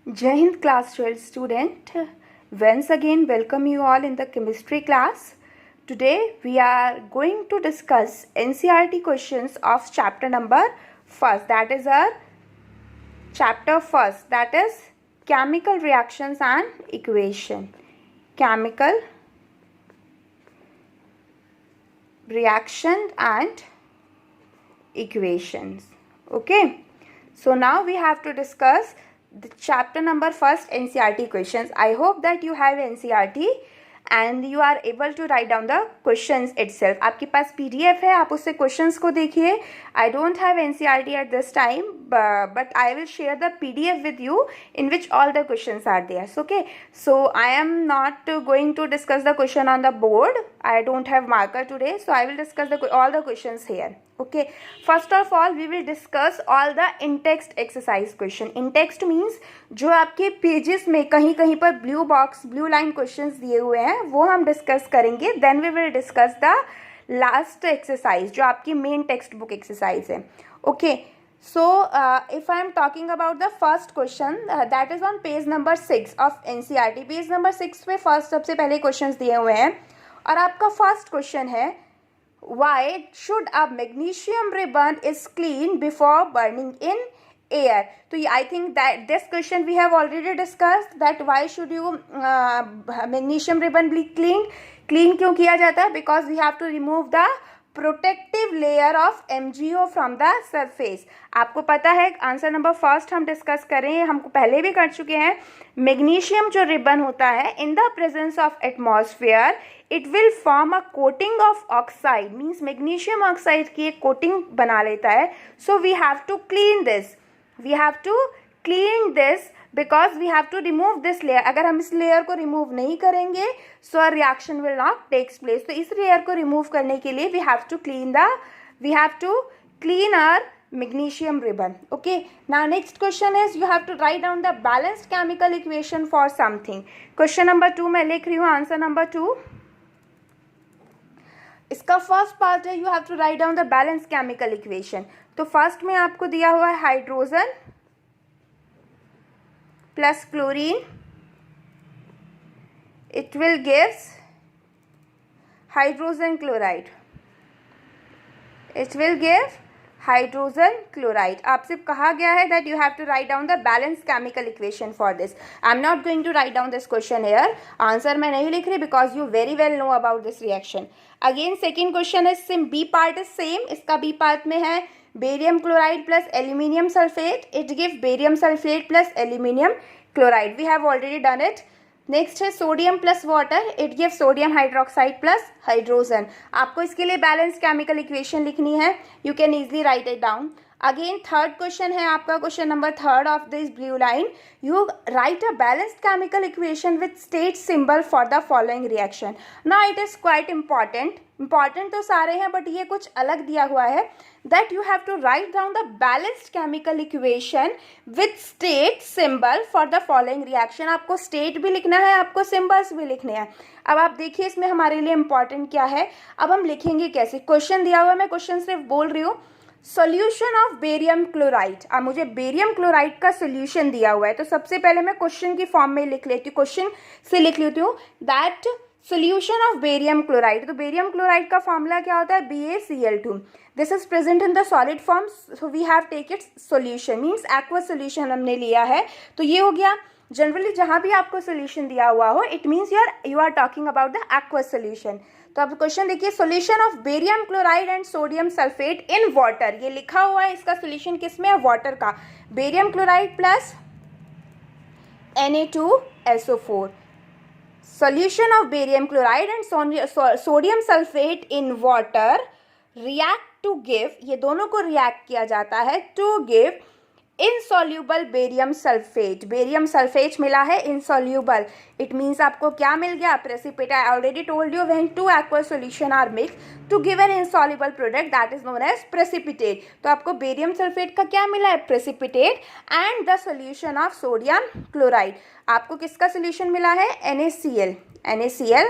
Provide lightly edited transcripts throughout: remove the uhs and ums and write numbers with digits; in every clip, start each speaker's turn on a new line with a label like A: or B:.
A: Jai Hind class 12 student. Once again welcome you all in the chemistry class. Today we are going to discuss NCERT questions of chapter number first, that is our chapter first, that is chemical reactions and equation. Chemical reaction and equations. Okay, so now we have to discuss the chapter number first NCERT questions. I hope that you have NCERT and you are able to write down the questions itself. आपके पास PDF है, आप उससे questions को देखिए. I don't have NCERT at this time, but I will share the PDF with you in which all the questions are there. So, okay, so I am not going to discuss the question on the board. I don't have marker today, so I will discuss all the questions here. Okay, first of all we will discuss all the in text exercise question. In text means जो आपके pages में कहीं कहीं पर blue box blue line questions दिए हुए हैं वो हम डिस्कस करेंगे. Then we will discuss the last exercise जो आपकी मेन टेक्स्ट बुक एक्सरसाइज है. Okay, so if I am talking about the first question that is on page number 6 of NCERT. Page number 6 पे first सबसे पहले questions दिए हुए हैं और आपका फर्स्ट क्वेश्चन है why should a magnesium ribbon is cleaned before burning in air. So I think that this question we have already discussed, that why should you magnesium ribbon be cleaned. Clean क्यों किया जाता है? Because we have to remove the protective layer of MgO from the surface. आपको पता है answer number first हम discuss करें, हमको पहले भी कर चुके हैं. मैग्नीशियम जो रिबन होता है in the presence of atmosphere it will form a coating of oxide. Means magnesium oxide की एक कोटिंग बना लेता है. So we have to clean this, we have to clean this because we have to remove this layer. अगर हम इस layer को remove नहीं करेंगे so a reaction will not takes place. तो इस लेयर को रिमूव करने के लिए we have to clean our magnesium ribbon. Okay, now next question is you have to write down the balanced chemical equation for something. Question number 2 मैं लिख रही हूँ आंसर नंबर 2. इसका फर्स्ट पार्ट है you have to write down the balance chemical equation. तो first में आपको दिया हुआ है hydrogen plus chlorine, it will gives hydrogen chloride. It will give hydrogen chloride. आपसे कहा गया है that you have to write down the balance chemical equation for this. I am not going to write down this question here. Answer मैं नहीं लिख रही because you very well know about this reaction. Again second question is same, b part is same. इसका b part में है barium chloride plus aluminium sulphate. It give barium sulphate plus aluminium chloride. We have already done it. Next है sodium plus water, it give sodium hydroxide plus hydrogen. आपको इसके लिए balance chemical equation लिखनी है. You can easily write it down. Again third question है आपका question number third of this blue line. You right a balanced chemical equation with state symbol for the following reaction. Now it is quite important. Important तो सारे हैं but ये कुछ अलग दिया हुआ है that you have to write down the balanced chemical equation with state symbol for the following reaction. आपको स्टेट भी लिखना है, आपको सिंबल्स भी लिखने हैं. अब आप देखिए इसमें हमारे लिए इंपॉर्टेंट क्या है. अब हम लिखेंगे कैसे. क्वेश्चन दिया हुआ है, मैं क्वेश्चन सिर्फ बोल रही हूँ. Solution of barium chloride. अब मुझे बेरियम क्लोराइड का सोल्यूशन दिया हुआ है तो सबसे पहले मैं क्वेश्चन की फॉर्म में लिख लेती हूँ, क्वेश्चन से लिख लेती हूँ that solution of barium chloride. तो बेरियम क्लोराइड का फॉर्मूला क्या होता है? BaCl2. This is present in the solid form so we have take its solution. Means aqua solution हमने लिया है. तो ये हो गया. जनरली जहाँ भी आपको सोल्यूशन दिया हुआ हो it means you are talking about the aqua solution. तो अब क्वेश्चन देखिए, solution of barium chloride and sodium sulphate in water. ये लिखा हुआ है, इसका सोल्यूशन किसमें है? वाटर का. Barium chloride plus Na2SO4. Solution of barium chloride and sodium sulfate in water react to give, ये दोनों को रिएक्ट किया जाता है to give insoluble barium sulfate. Barium sulphate मिला है insoluble. इट मीन्स आपको क्या मिल गया? precipitate. I already told you when two aqueous solution are mixed to give an insoluble product that is known as precipitate. तो आपको barium sulphate का क्या मिला है? precipitate. and the solution of sodium chloride. आपको किसका सोल्यूशन मिला है? NaCl.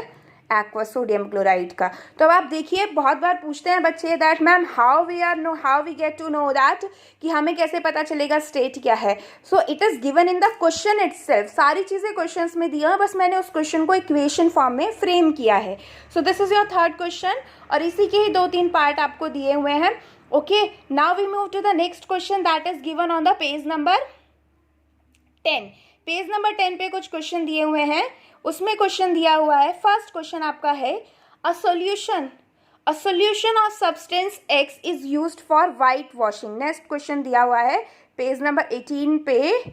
A: एक्वा सोडियम क्लोराइड का। तो अब आप देखिए बहुत बार पूछते हैं बच्चे that ma'am how we get to know that, कि हमें कैसे पता चलेगा स्टेट क्या है। So it is given in the question itself, सारी चीज़ें क्वेश्चंस में दिया है, बस मैंने उस क्वेश्चन को इक्वेशन फॉर्म में फ्रेम किया है। So this is your third question, और इसी के ही 2-3 पार्ट आपको दिए हुए हैं। Okay, now we move to the next question that is given on the page number 10। Page number 10 पे कुछ क्वेश्चन दिए हुए हैं, उसमें क्वेश्चन दिया हुआ है, फर्स्ट क्वेश्चन आपका है a solution of substance X is used for white washing. Next question दिया हुआ है पेज नंबर 18 पे,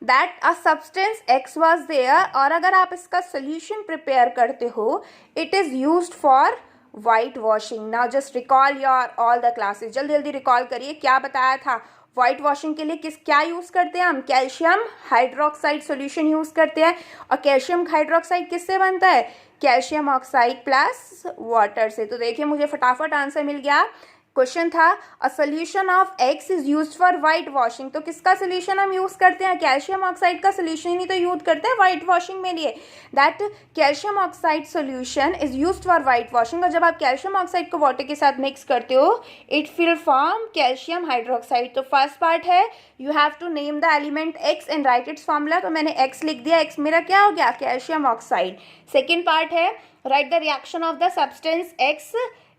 A: that a substance X was there, और अगर आप इसका सोल्यूशन प्रिपेयर करते हो it is used for white washing. Now just recall your all the classes, जल्दी जल्दी रिकॉल करिए क्या बताया था। वाइट वॉशिंग के लिए क्या यूज़ करते हैं हम, कैल्शियम हाइड्रोक्साइड सॉल्यूशन यूज़ करते हैं, और कैल्शियम हाइड्रोक्साइड किससे बनता है, कैल्शियम ऑक्साइड प्लस वाटर से। तो देखिए मुझे फटाफट आंसर मिल गया। क्वेश्चन था a solution of x is used for white washing, तो किसका सोल्यूशन हम यूज़ करते हैं, कैल्शियम ऑक्साइड का सोल्यूशन ही तो यूज करते हैं वाइट वॉशिंग में लिए। That calcium oxide solution is used for white washing, और जब आप कैल्शियम ऑक्साइड को वाटर के साथ मिक्स करते हो it will form calcium hydroxide. तो फर्स्ट पार्ट है you have to name the element X and write its formula, तो मैंने एक्स लिख दिया, एक्स मेरा क्या हो गया, कैल्शियम ऑक्साइड। सेकेंड पार्ट है right the reaction of the substance x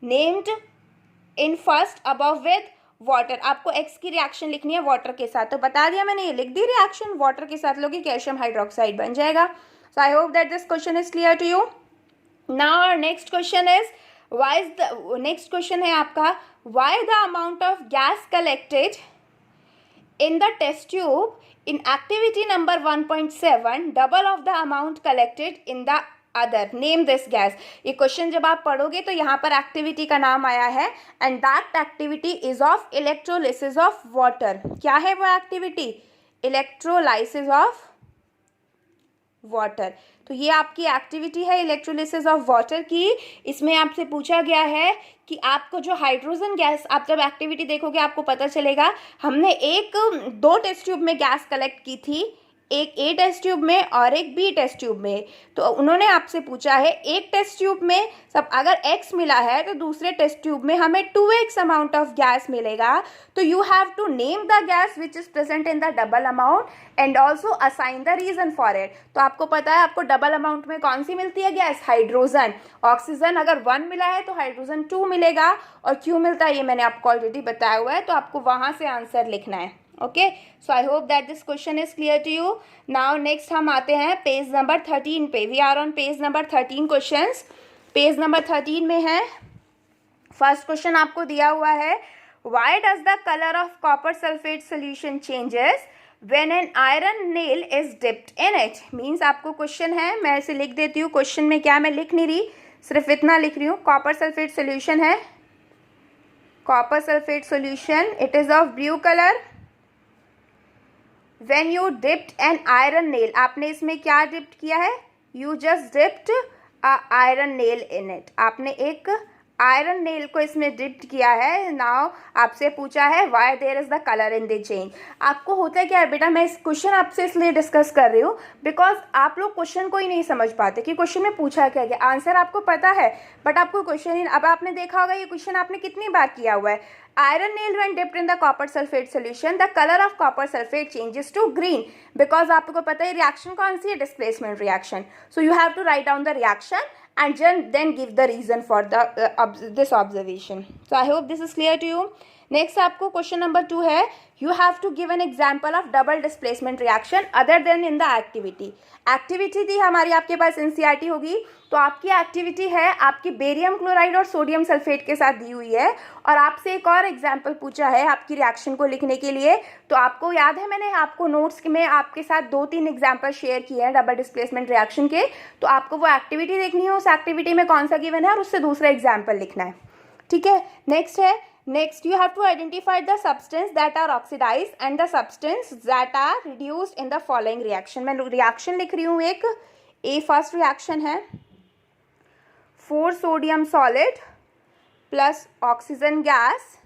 A: named in first above with water, आपको एक्स की रिएक्शन लिखनी है वाटर के साथ, तो बता दिया मैंने, ये लिख दी रिएक्शन, वाटर के साथ लोगे कैल्शियम हाइड्रोक्साइड बन जाएगा। So I hope that this question is clear to you. Now next question is next question है आपका why the amount of gas collected in the test tube in activity number 1.7 double of the amount collected in the other, name this gas। ये question जब आप पढ़ोगे तो यहाँ पर activity का नाम आया है, and that activity is of electrolysis of water. क्या है वो एक्टिविटी, इलेक्ट्रोलाइसिस ऑफ वाटर। तो ये आपकी एक्टिविटी है इलेक्ट्रोलिसिस ऑफ वाटर की। इसमें आपसे पूछा गया है कि आपको जो हाइड्रोजन गैस, आप जब एक्टिविटी देखोगे आपको पता चलेगा, हमने 2 टेस्ट ट्यूब में गैस कलेक्ट की थी, एक ए टेस्ट ट्यूब में और एक बी टेस्ट ट्यूब में। तो उन्होंने आपसे पूछा है एक टेस्ट ट्यूब में सब अगर x मिला है तो दूसरे टेस्ट ट्यूब में हमें 2x अमाउंट ऑफ गैस मिलेगा। तो you have to name the gas which is present in the double amount and also assign the reason for it. तो आपको पता है आपको डबल अमाउंट में कौन सी मिलती है गैस, हाइड्रोजन। ऑक्सीजन अगर 1 मिला है तो हाइड्रोजन 2 मिलेगा, और क्यों मिलता है ये मैंने आपको ऑलरेडी बताया हुआ है, तो आपको वहां से आंसर लिखना है। Okay, so I hope that this question is clear to you. Now next हम आते हैं पेज नंबर 13 पे। We are on page number 13 questions. Page number 13 में है फर्स्ट क्वेश्चन आपको दिया हुआ है why does the colour of copper sulphate solution changes when an iron nail is dipped in it. Means आपको क्वेश्चन है, मैं इसे लिख देती हूँ। क्वेश्चन में क्या मैं लिख नहीं रही, सिर्फ इतना लिख रही हूँ, कॉपर सल्फेट सोल्यूशन है, copper sulphate solution it is of blue colour. When you dipped an iron nail, आपने इसमें क्या डिप्ट किया है, you just dipped a iron nail in it, आपने एक आयरन नेल को इसमें डिप्ट किया है। नाउ आपसे पूछा है why there is the colour in the change. आपको होता है क्या बेटा, मैं इस क्वेश्चन आपसे इसलिए डिस्कस कर रही हूँ बिकॉज आप लोग क्वेश्चन को ही नहीं समझ पाते कि क्वेश्चन में पूछा क्या गया। आंसर आपको पता है बट आपको क्वेश्चन ही, अब आपने देखा होगा ये क्वेश्चन आपने कितनी बार किया हुआ है। Iron nail when dipped in the copper sulfate solution, the color of copper sulfate changes to green because आपको पता है रिएक्शन कौन सी है, displacement reaction. So you have to write down the reaction and then give the reason for the this observation. So I hope this is clear to you. Next आपको question number 2 है you have to give an example of double displacement reaction other than in the activity. Activity थी हमारी आपके पास NCERT होगी, तो आपकी activity है आपकी बेरियम क्लोराइड और सोडियम सल्फेट के साथ दी हुई है, और आपसे एक और एग्जाम्पल पूछा है आपकी रिएक्शन को लिखने के लिए। तो आपको याद है मैंने आपको नोट्स में आपके साथ 2-3 एग्जाम्पल शेयर किए हैं डबल डिस्प्लेसमेंट रिएक्शन के, तो आपको वो एक्टिविटी देखनी है, उस एक्टिविटी में कौन सा गिवन है और उससे दूसरा एग्जाम्पल लिखना है। ठीक है, नेक्स्ट है next you have to identify the substance that are oxidized and the substance that are reduced in the following reaction। मैं रिएक्शन लिख रही हूँ एक, ए फर्स्ट रिएक्शन है 4 sodium solid plus oxygen gas,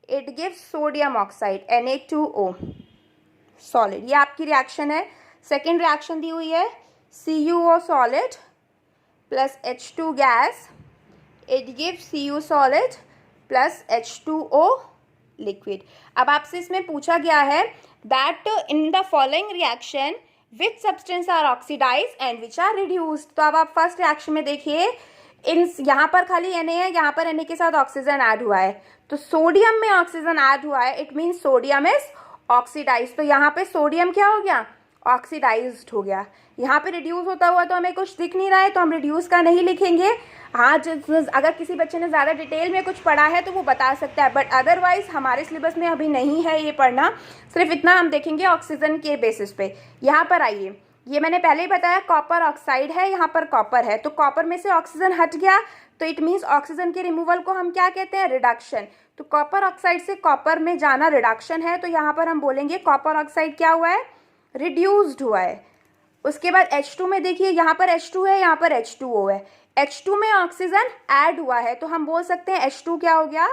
A: it gives sodium oxide Na2O solid, ये आपकी reaction है। Second reaction दी हुई है CuO solid plus H2 gas, it gives Cu solid plus H2O liquid. अब आपसे इसमें पूछा गया है that in the following reaction which substance are oxidized and which are reduced. तो अब आप फर्स्ट रिएक्शन में देखिए, इन यहाँ पर खाली Na है, यहाँ पर Na के साथ ऑक्सीजन ऐड हुआ है, तो सोडियम में ऑक्सीजन ऐड हुआ है, it means sodium is oxidize. तो यहाँ पे सोडियम क्या हो गया, ऑक्सीडाइज्ड हो गया. यहाँ पे रिड्यूस होता हुआ तो हमें कुछ दिख नहीं रहा है, तो हम रिड्यूस का नहीं लिखेंगे. हाँ, अगर किसी बच्चे ने ज़्यादा डिटेल में कुछ पढ़ा है तो वो बता सकता है, बट अदरवाइज हमारे सिलेबस में अभी नहीं है ये पढ़ना. सिर्फ इतना हम देखेंगे ऑक्सीजन के बेसिस पे. यहाँ पर आइए, ये मैंने पहले ही बताया कॉपर ऑक्साइड है, यहाँ पर कॉपर है, तो कॉपर में से ऑक्सीजन हट गया, तो इट मीन्स ऑक्सीजन के रिमूवल को हम क्या कहते हैं, रिडक्शन. तो कॉपर ऑक्साइड से कॉपर में जाना रिडक्शन है, तो यहाँ पर हम बोलेंगे कॉपर ऑक्साइड क्या हुआ है, रिड्यूस्ड हुआ है. उसके बाद H2 में देखिए, यहाँ पर H2 है, यहाँ पर H2O है, H2 में ऑक्सीजन ऐड हुआ है, तो हम बोल सकते हैं H2 क्या हो गया,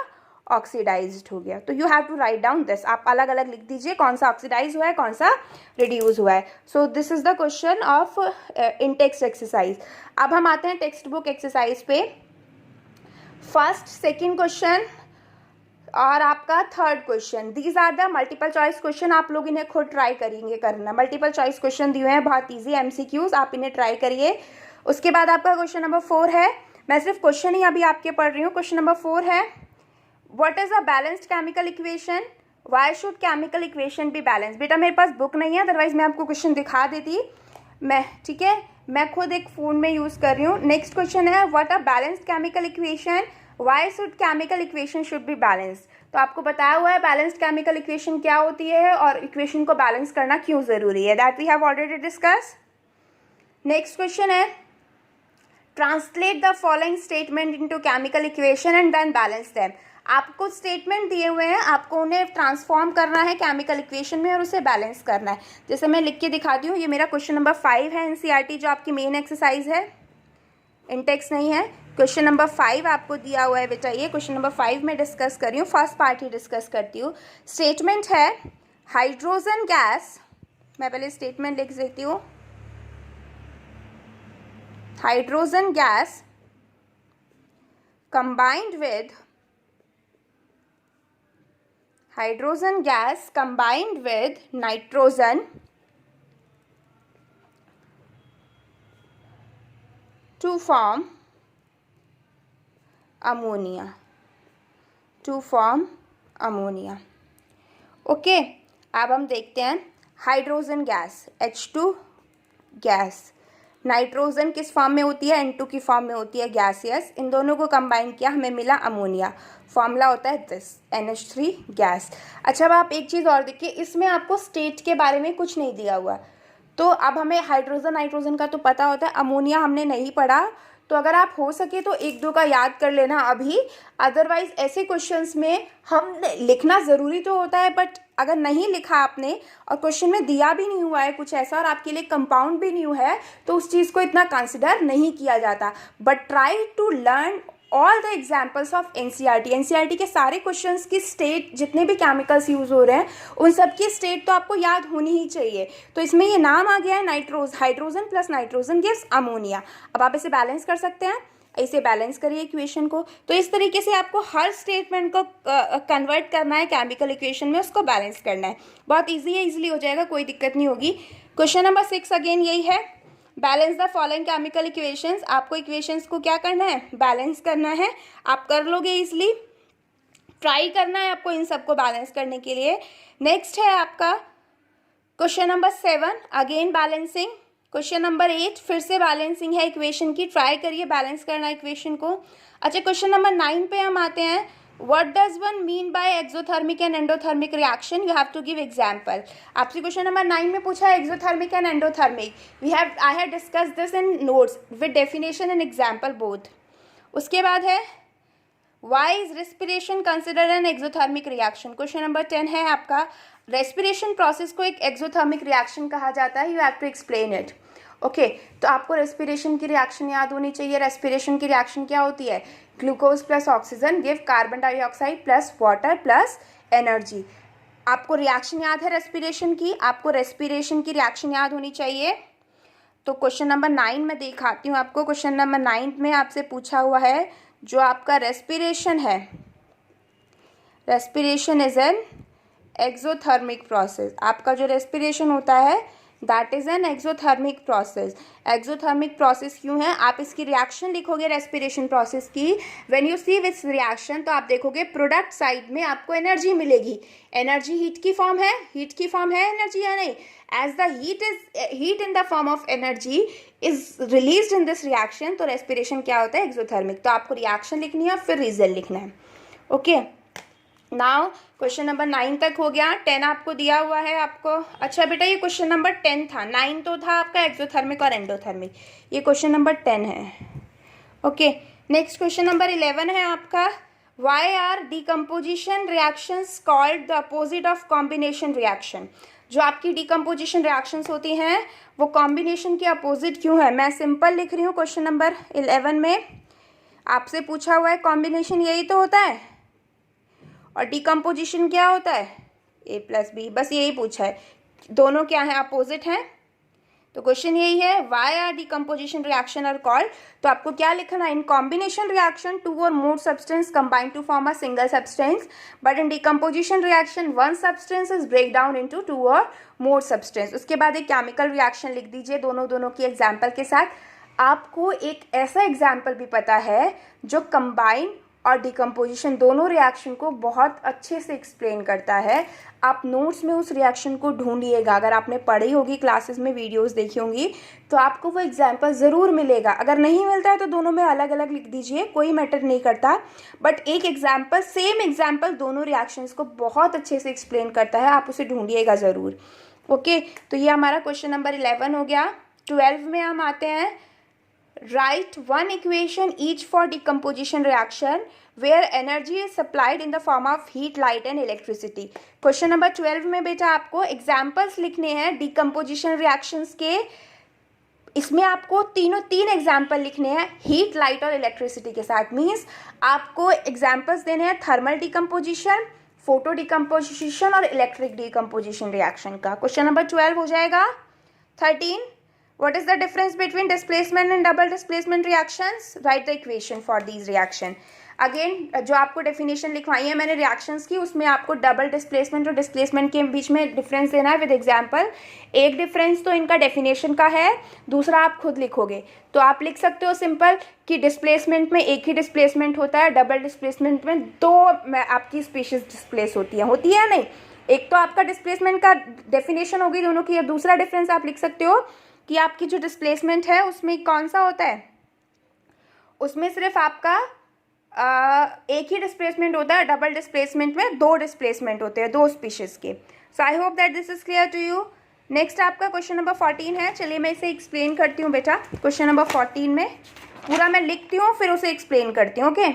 A: ऑक्सीडाइज्ड हो गया. तो you have to write down this. आप अलग अलग लिख दीजिए कौन सा ऑक्सीडाइज हुआ है, कौन सा रिड्यूस हुआ है. So this is the question of in text exercise. अब हम आते हैं टेक्स्ट बुक एक्सरसाइज पे. फर्स्ट, सेकेंड क्वेश्चन और आपका third question. These are the multiple choice question. आप लोग इन्हें खुद ट्राई करेंगे करना. मल्टीपल चॉइस क्वेश्चन दिए हैं, बहुत ईजी MCQs, आप इन्हें ट्राई करिए. उसके बाद आपका क्वेश्चन नंबर 4 है, मैं सिर्फ क्वेश्चन ही अभी आपके पढ़ रही हूँ. क्वेश्चन नंबर 4 है, what is a balanced chemical equation, why should chemical equation be balance. बेटा मेरे पास बुक नहीं है, अदरवाइज मैं आपको क्वेश्चन दिखा देती मैं, ठीक है, मैं खुद एक फ़ोन में यूज़ कर रही हूँ. नेक्स्ट क्वेश्चन है, what a balanced chemical equation, why should chemical equation should be balance. तो आपको बताया हुआ है बैलेंस्ड केमिकल इक्वेशन क्या होती है और इक्वेशन को बैलेंस करना क्यों ज़रूरी है, that we have already discuss. Next question है, translate the following statement into chemical equation and then balance them. आपको स्टेटमेंट दिए हुए हैं, आपको उन्हें ट्रांसफॉर्म करना है केमिकल इक्वेशन में और उसे बैलेंस करना है. जैसे मैं लिख के दिखाती हूँ, ये मेरा क्वेश्चन नंबर 5 है NCERT, जो आपकी मेन एक्सरसाइज है, इंटेक्स नहीं है. क्वेश्चन नंबर 5 आपको दिया हुआ है बेटा, ये क्वेश्चन नंबर 5 में डिस्कस कर रही हूँ, फर्स्ट पार्ट ही डिस्कस करती हूँ. स्टेटमेंट है, हाइड्रोजन गैस, मैं पहले स्टेटमेंट लिख देती हूँ. Hydrogen gas combined with nitrogen to form ammonia. Okay, अब हम देखते हैं hydrogen gas H2 gas, nitrogen किस फॉर्म में होती है, N2 की फॉर्म में होती है, गैसियस. इन दोनों को कंबाइन किया, हमें मिला अमोनिया. फॉर्मूला होता है दिस, NH3 गैस. अच्छा, अब आप एक चीज़ और देखिए, इसमें आपको स्टेट के बारे में कुछ नहीं दिया हुआ. तो अब हमें हाइड्रोजन नाइट्रोजन का तो पता होता है, अमोनिया हमने नहीं पढ़ा. तो अगर आप हो सके तो 1-2 का याद कर लेना अभी. अदरवाइज ऐसे क्वेश्चंस में हम लिखना ज़रूरी तो होता है, बट अगर नहीं लिखा आपने और क्वेश्चन में दिया भी नहीं हुआ है कुछ ऐसा और आपके लिए कंपाउंड भी न्यू है, तो उस चीज़ को इतना कंसिडर नहीं किया जाता. But try to learn all the examples of NCERT के सारे क्वेश्चंस की स्टेट, जितने भी केमिकल्स यूज़ हो रहे हैं उन सब की स्टेट तो आपको याद होनी ही चाहिए. तो इसमें ये नाम आ गया है hydrogen plus nitrogen gives ammonia. अब आप इसे बैलेंस कर सकते हैं, इसे बैलेंस करिए इक्वेशन को. तो इस तरीके से आपको हर स्टेटमेंट को कन्वर्ट करना है केमिकल इक्वेशन में, उसको बैलेंस करना है. बहुत ईजी है, ईजिली हो जाएगा, कोई दिक्कत नहीं होगी. क्वेश्चन नंबर 6 अगेन यही है, balance the following chemical equations. आपको इक्वेशंस को क्या करना है, बैलेंस करना है. आप कर लोगे ईजिली, ट्राई करना है आपको इन सबको बैलेंस करने के लिए. नेक्स्ट है आपका question number 7, again balancing. Question number 8 फिर से बैलेंसिंग है इक्वेशन की, ट्राई करिए बैलेंस करना इक्वेशन को. अच्छा, क्वेश्चन नंबर 9 पे हम आते हैं. What does one mean by exothermic and endothermic reaction? You have to give example. आपसे क्वेश्चन नंबर 9 में पूछा है exothermic and endothermic. I had discussed this in notes with definition and example both. उसके बाद है why is respiration considered an exothermic reaction? Question number 10 है आपका, respiration process को एक exothermic reaction कहा जाता है. You have to explain it. Okay, तो आपको रेस्पिरेशन की रिएक्शन याद होनी चाहिए. रेस्पिरेशन की रिएक्शन क्या होती है, glucose plus oxygen give carbon dioxide plus water plus energy. आपको रिएक्शन याद है रेस्पिरेशन की, आपको रेस्पिरेशन की रिएक्शन याद होनी चाहिए. तो क्वेश्चन नंबर 9 में दिखाती हूँ आपको। क्वेश्चन नंबर 9 में आपसे पूछा हुआ है जो आपका रेस्पिरेशन है, respiration is an exothermic process. आपका जो रेस्पिरेशन होता है that is an exothermic process. Exothermic process क्यों है, आप इसकी रिएक्शन लिखोगे रेस्पिरेशन प्रोसेस की। When you see which reaction, तो आप देखोगे प्रोडक्ट साइड में आपको एनर्जी मिलेगी। एनर्जी हीट की फॉर्म है, हीट की फॉर्म है एनर्जी या नहीं? As the heat in the form of energy is release in this reaction, तो रेस्पिरेशन क्या होता है? एक्सोथर्मिक। तो आपको रिएक्शन लिखनी है फिर रिजल्ट लिखना है। ओके, नाउ क्वेश्चन नंबर 9 तक हो गया। 10 आपको दिया हुआ है आपको। अच्छा बेटा, ये क्वेश्चन नंबर 10 था, 9 तो था आपका एक्सोथर्मिक और एंडोथर्मिक। ये क्वेश्चन नंबर 10 है। ओके, नेक्स्ट क्वेश्चन नंबर 11 है आपका। Why are decomposition reactions called the opposite of combination reaction? जो आपकी डिकम्पोजिशन रिएक्शंस होती हैं वो कॉम्बिनेशन के अपोजिट क्यों है? मैं सिंपल लिख रही हूँ। क्वेश्चन नंबर 11 में आपसे पूछा हुआ है कॉम्बिनेशन यही तो होता है और डिकम्पोजिशन क्या होता है? A प्लस बी, बस यही पूछा है। दोनों क्या है? अपोजिट हैं। तो क्वेश्चन यही है, why are decomposition reaction are called? तो आपको क्या लिखना है? In combination reaction two or more substance combine to form a single substance, but in decomposition reaction one substance is break down into two or more substance. उसके बाद एक chemical reaction लिख दीजिए दोनों की एग्जाम्पल के साथ। आपको एक ऐसा एग्जाम्पल भी पता है जो कंबाइन और डिकम्पोजिशन दोनों रिएक्शन को बहुत अच्छे से एक्सप्लेन करता है। आप नोट्स में उस रिएक्शन को ढूंढिएगा। अगर आपने पढ़ी होगी, क्लासेस में वीडियोस देखी होंगी, तो आपको वो एग्जाम्पल ज़रूर मिलेगा। अगर नहीं मिलता है तो दोनों में अलग अलग लिख दीजिए, कोई मैटर नहीं करता। बट एक एग्जाम्पल, सेम एग्जाम्पल दोनों रिएक्शंस को बहुत अच्छे से एक्सप्लेन करता है, आप उसे ढूंढिएगा ज़रूर। ओके, तो ये हमारा क्वेश्चन नंबर 11 हो गया। 12 में हम आते हैं। Write one equation each for decomposition reaction where energy is supplied in the form of heat, light and electricity. Question number 12 में बेटा आपको एग्जाम्पल्स लिखने हैं डिकम्पोजिशन रिएक्शंस के। इसमें आपको तीन एग्जाम्पल लिखने हैं हीट, लाइट और इलेक्ट्रिसिटी के साथ। मीन्स आपको एग्जाम्पल्स देने हैं थर्मल डिकम्पोजिशन, फोटो डिकम्पोजिशन और इलेक्ट्रिक डिकम्पोजिशन रिएक्शन का। क्वेश्चन नंबर 12 हो जाएगा। 13, what is the difference between displacement and double displacement reactions? Write the equation for these reaction. Again जो आपको डेफिनेशन लिखवाई है मैंने रिएक्शंस की, उसमें आपको डबल डिस्प्लेसमेंट और डिस्प्लेसमेंट के बीच में डिफरेंस देना है विद एग्जांपल। एक डिफरेंस तो इनका डेफिनेशन का है, दूसरा आप खुद लिखोगे। तो आप लिख सकते हो सिंपल कि डिस्प्लेसमेंट में एक ही डिस्प्लेसमेंट होता है, डबल डिस्प्लेसमेंट में दो आपकी स्पीशीज डिस्प्लेस होती है या नहीं? एक तो आपका डिस्प्लेसमेंट का डेफिनेशन होगी दोनों की। दूसरा डिफरेंस आप लिख सकते हो कि आपकी जो डिस्प्लेसमेंट है उसमें कौन सा होता है? उसमें सिर्फ आपका एक ही डिस्प्लेसमेंट होता है, डबल डिस्प्लेसमेंट में दो डिस्प्लेसमेंट होते हैं, दो स्पीशीज के। So I hope that this is clear to you. Next आपका क्वेश्चन नंबर 14 है। चलिए मैं इसे एक्सप्लेन करती हूँ बेटा। क्वेश्चन नंबर 14 में पूरा मैं लिखती हूँ फिर उसे एक्सप्लेन करती हूँ। ओके।